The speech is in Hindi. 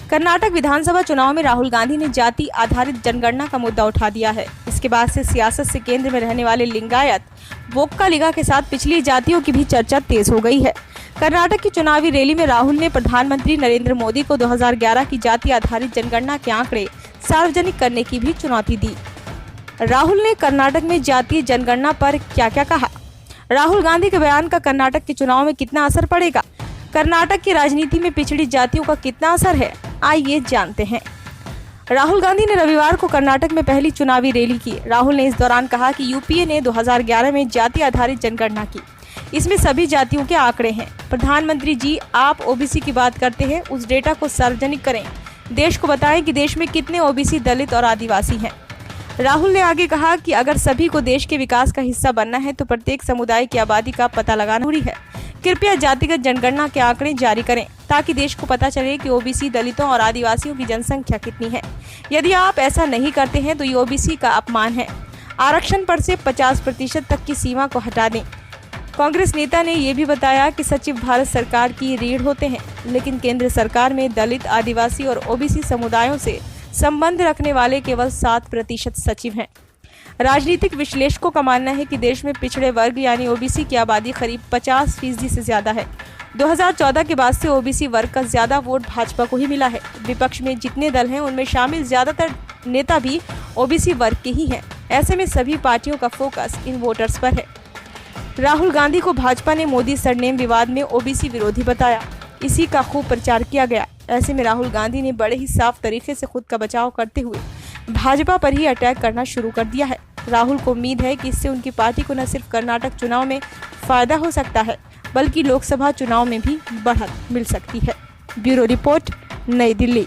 कर्नाटक विधानसभा चुनाव में राहुल गांधी ने जाति आधारित जनगणना का मुद्दा उठा दिया है। इसके बाद से सियासत से केंद्र में रहने वाले लिंगायत वोक्का लीगा के साथ पिछली जातियों की भी चर्चा तेज हो गई है। कर्नाटक की चुनावी रैली में राहुल ने प्रधानमंत्री नरेंद्र मोदी को 2011 की जाति आधारित जनगणना के आंकड़े सार्वजनिक करने की भी चुनौती दी। राहुल ने कर्नाटक में जातीय जनगणना पर क्या क्या कहा? राहुल गांधी के बयान का कर्नाटक के चुनाव में कितना असर पड़ेगा? कर्नाटक की राजनीति में पिछड़ी जातियों का कितना असर है? आइए जानते हैं। राहुल गांधी ने रविवार को कर्नाटक में पहली चुनावी रैली की। राहुल ने इस दौरान कहा कि यूपीए ने 2011 में जाति आधारित जनगणना की। इसमें सभी जातियों के आंकड़े हैं। प्रधानमंत्री जी, आप ओबीसी की बात करते हैं, उस डेटा को सार्वजनिक करें। देश को बताएं कि देश में कितने ओबीसी, दलित और आदिवासी हैं। राहुल ने आगे कहा कि अगर सभी को देश के विकास का हिस्सा बनना है तो प्रत्येक समुदाय की आबादी का पता लगाना जरूरी है। कृपया जातिगत जनगणना के आंकड़े जारी करें ताकि देश को पता चले कि ओबीसी, दलितों और आदिवासियों की जनसंख्या कितनी है। यदि आप ऐसा नहीं करते हैं तो ये ओबीसी का अपमान है। आरक्षण पर से 50% तक की सीमा को हटा दें। कांग्रेस नेता ने ये भी बताया कि सचिव भारत सरकार की रीढ़ होते हैं, लेकिन केंद्र सरकार में दलित, आदिवासी और ओबीसी समुदायों से संबंध रखने वाले केवल 7% सचिव हैं। राजनीतिक विश्लेषकों का मानना है कि देश में पिछड़े वर्ग यानी ओबीसी की आबादी करीब 50% से ज्यादा है। 2014 के बाद से ओबीसी वर्ग का ज्यादा वोट भाजपा को ही मिला है। विपक्ष में जितने दल हैं उनमें शामिल ज्यादातर नेता भी ओबीसी वर्ग के ही हैं। ऐसे में सभी पार्टियों का फोकस इन वोटर्स पर है। राहुल गांधी को भाजपा ने मोदी सरनेम विवाद में ओबीसी विरोधी बताया। इसी का खूब प्रचार किया गया। ऐसे में राहुल गांधी ने बड़े ही साफ तरीके से खुद का बचाव करते हुए भाजपा पर ही अटैक करना शुरू कर दिया है। राहुल को उम्मीद है कि इससे उनकी पार्टी को न सिर्फ कर्नाटक चुनाव में फायदा हो सकता है बल्कि लोकसभा चुनाव में भी बढ़त मिल सकती है। ब्यूरो रिपोर्ट, नई दिल्ली।